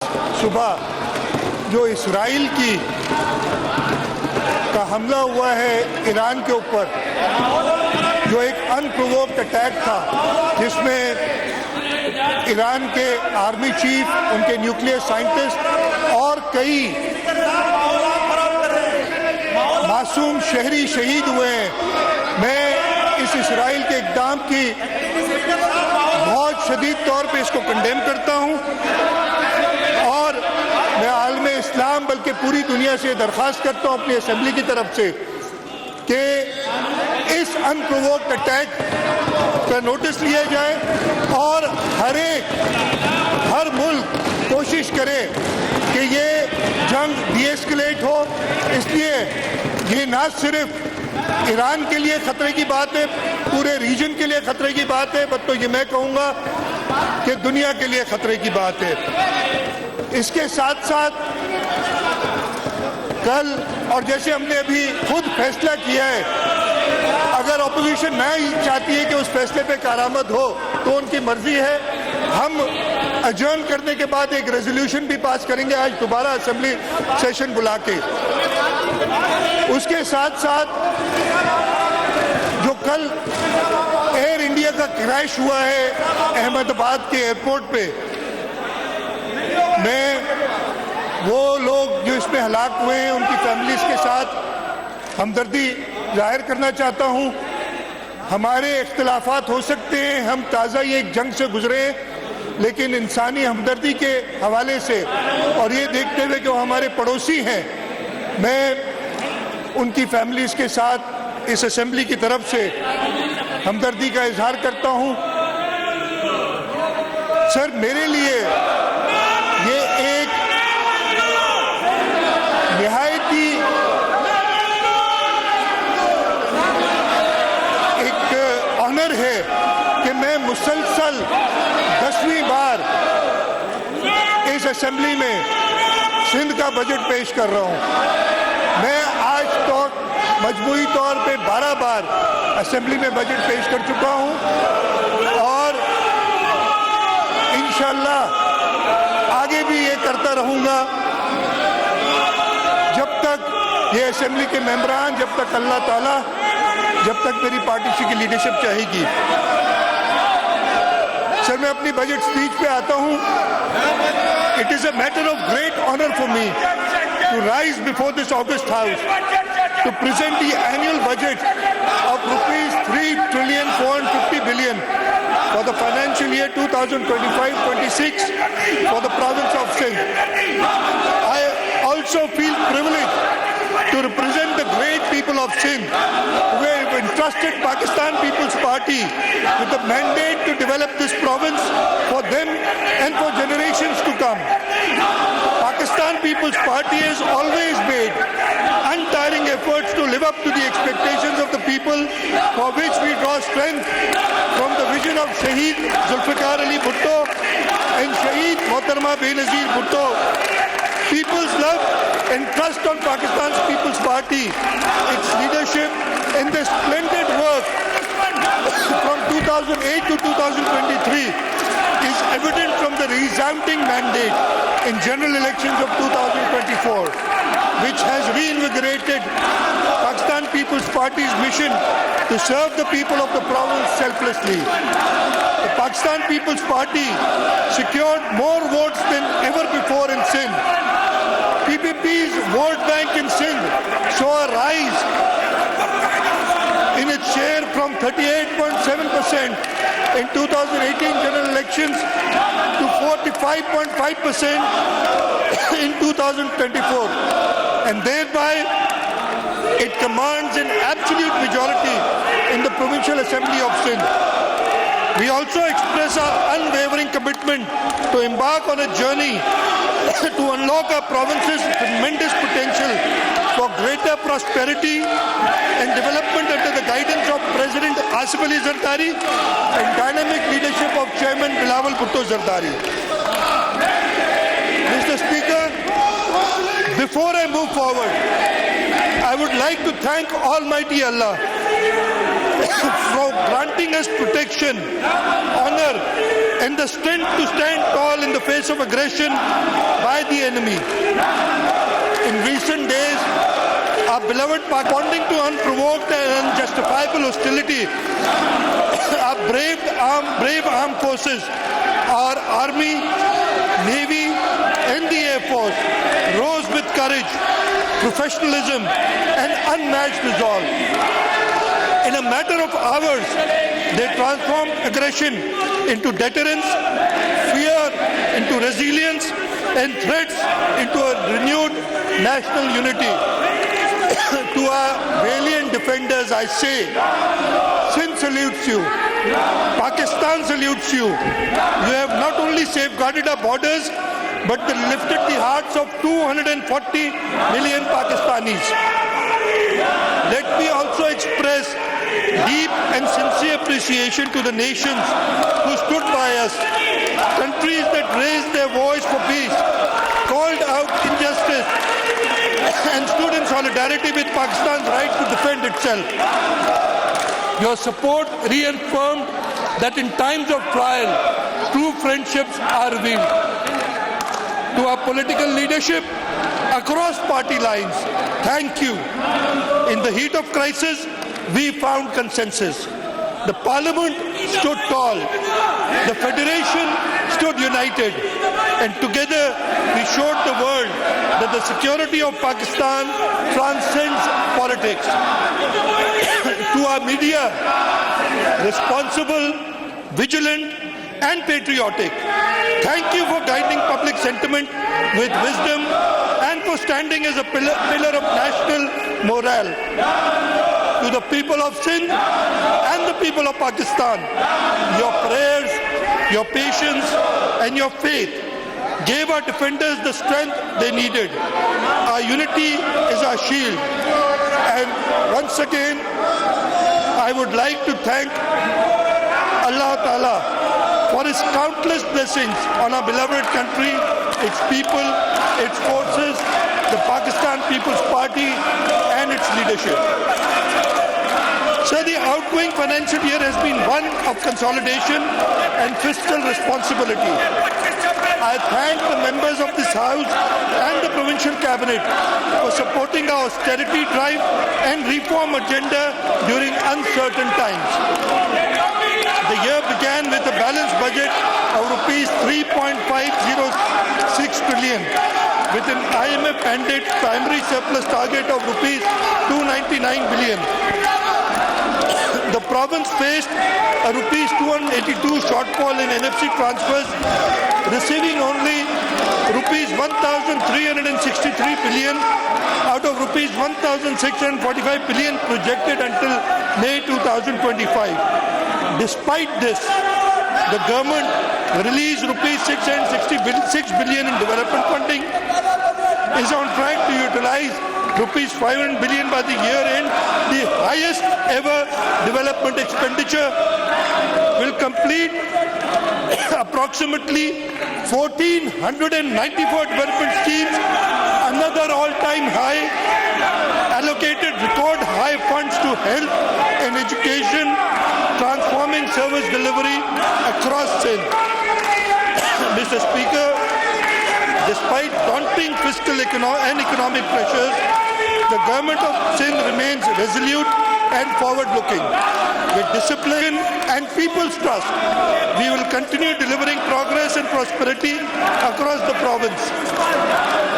صبح جو اسرائیل کا حملہ ہوا ہے ایران کے اوپر، جو ایک انپرووکڈ اٹیک تھا جس میں ایران کے آرمی چیف، ان کے نیوکلیئر سائنٹسٹ اور کئی معصوم شہری شہید ہوئے ہیں، میں اس اسرائیل کے اقدام کی بہت شدید طور پہ اس کو کنڈیم کرتا ہوں، اور میں عالم اسلام بلکہ پوری دنیا سے درخواست کرتا ہوں اپنی اسمبلی کی طرف سے کہ اس انپرووکڈ اٹیک کا نوٹس لیا جائے اور ہر ملک کوشش کرے کہ یہ جنگ ڈی ایسکلیٹ ہو۔ اس لیے یہ نہ صرف ایران کے لیے خطرے کی بات ہے، پورے ریجن کے لیے خطرے کی بات ہے، بلکہ یہ میں کہوں گا کہ دنیا کے لیے خطرے کی بات ہے۔ اس کے ساتھ ساتھ کل، اور جیسے ہم نے ابھی خود فیصلہ کیا ہے، اگر اپوزیشن نہ ہی چاہتی ہے کہ اس فیصلے پہ کارآمد ہو تو ان کی مرضی ہے، ہم اجرن کرنے کے بعد ایک ریزولوشن بھی پاس کریں گے آج دوبارہ اسمبلی سیشن بلا کے۔ اس کے ساتھ ساتھ جو کل ایئر انڈیا کا کریش ہوا ہے احمد آباد کے ایئرپورٹ پہ، میں وہ لوگ جو اس میں ہلاک ہوئے ہیں ان کی فیملیز کے ساتھ ہمدردی ظاہر کرنا چاہتا ہوں۔ ہمارے اختلافات ہو سکتے ہیں، ہم تازہ یہ ایک جنگ سے گزرے ہیں، لیکن انسانی ہمدردی کے حوالے سے اور یہ دیکھتے ہوئے کہ وہ ہمارے پڑوسی ہیں، میں ان کی فیملیز کے ساتھ اس اسمبلی کی طرف سے ہمدردی کا اظہار کرتا ہوں۔ سر، میرے لیے یہ ایک نہایتی آنر ہے کہ میں مسلسل 10ویں بار اس اسمبلی میں سندھ کا بجٹ پیش کر رہا ہوں۔ میں آج تک مجموعی طور پہ 12 بار اسمبلی میں بجٹ پیش کر چکا ہوں، اور انشاءاللہ آگے بھی یہ کرتا رہوں گا جب تک یہ اسمبلی کے ممبران، جب تک اللہ تعالیٰ، جب تک میری پارٹی کی لیڈرشپ چاہے گی۔ سر، میں اپنی بجٹ سپیچ پہ آتا ہوں۔ It is a matter of great honor for me to rise before this august house to present the annual budget of rupees 3,450 billion for the financial year 2025-26 for the province of Sindh. I also feel privileged to represent the great people of Sindh who have entrusted Pakistan People's Party with the mandate to develop this province for them and for generations to come. Pakistan People's Party has always made untiring efforts to live up to the expectations of the people, for which we draw strength from the vision of Shaheed Zulfikar Ali Bhutto and Shaheed Mohtarama Benazir Bhutto. People's love and trust on Pakistan's People's Party, its leadership in this splendid work from 2008 to 2023 is evident from the resounding mandate in general elections of 2024, which has reinvigorated Pakistan People's Party's mission to serve the people of the province selflessly. The Pakistan People's Party secured more votes than ever before in Sindh. PPP's vote bank in Sindh saw a rise in its share from 38.7% in 2018 general elections to 45.5% in 2024, and thereby it commands an absolute majority in the Provincial Assembly of Sindh. We also express our unwavering commitment to embark on a journey to unlock our province's tremendous potential for greater prosperity and development under the guidance of President Asif Ali Zardari and dynamic leadership of Chairman Bilawal Bhutto Zardari. Mr. Speaker, before I move forward, I would like to thank Almighty Allah for granting us protection, honor, and the strength to stand tall in the face of aggression by the enemy. In recent days, our beloved responding to unprovoked and unjustifiable hostility, our brave armed forces, our army, navy, and the air force rose with courage, professionalism, and unmatched resolve. In a matter of hours, they transformed aggression into deterrence, fear into resilience, and threats into a renewed national unity. To our valiant defenders, I say, Sindh salutes you. Pakistan salutes you. You have not only safeguarded our borders, but lifted the hearts of 240 million Pakistanis. Let me also express deep and sincere appreciation to the nations who stood by us, countries that raised their voice for peace, called out injustice, and stood in solidarity with Pakistan's right to defend itself. Your support reaffirmed that in times of trial, true friendships are revealed. To our political leadership across party lines, thank you. In the heat of crisis, we found consensus. The Parliament stood tall. The Federation stood united. And together we showed the world that the security of Pakistan transcends politics. To our media, responsible, vigilant, and patriotic, thank you for guiding public sentiment with wisdom and for standing as a pillar of national morale. To the people of Sindh and the people of Pakistan, your prayers, your patience, and your faith gave our defenders the strength they needed. Our unity is our shield. And once again, I would like to thank Allah Ta'ala for His countless blessings on our beloved country, its people, its forces, the Pakistan People's Party, and its leadership. So the outgoing financial year has been one of consolidation and fiscal responsibility. I thank the members of this House and the Provincial Cabinet for supporting our austerity drive and reform agenda during uncertain times. The year began with a balanced budget of rupees 3.506 trillion, with an IMF-mandated primary surplus target of rupees 299 billion. The province faced a rupees 282 shortfall in NFC transfers, receiving only rupees 1,363 billion out of rupees 1,645 billion projected until May 2025. Despite this, the government released rupees 666 billion in development funding, is on track to utilize rupees 500 billion by the year end, the highest ever development expenditure, will complete approximately 1,494 development schemes, another all-time high, allocated record high funds to health and education, transforming service delivery across Sindh. Mr. Speaker, despite daunting fiscal and economic pressures, the government of Sindh remains resolute and forward-looking. With discipline and people's trust, we will continue delivering progress and prosperity across the province.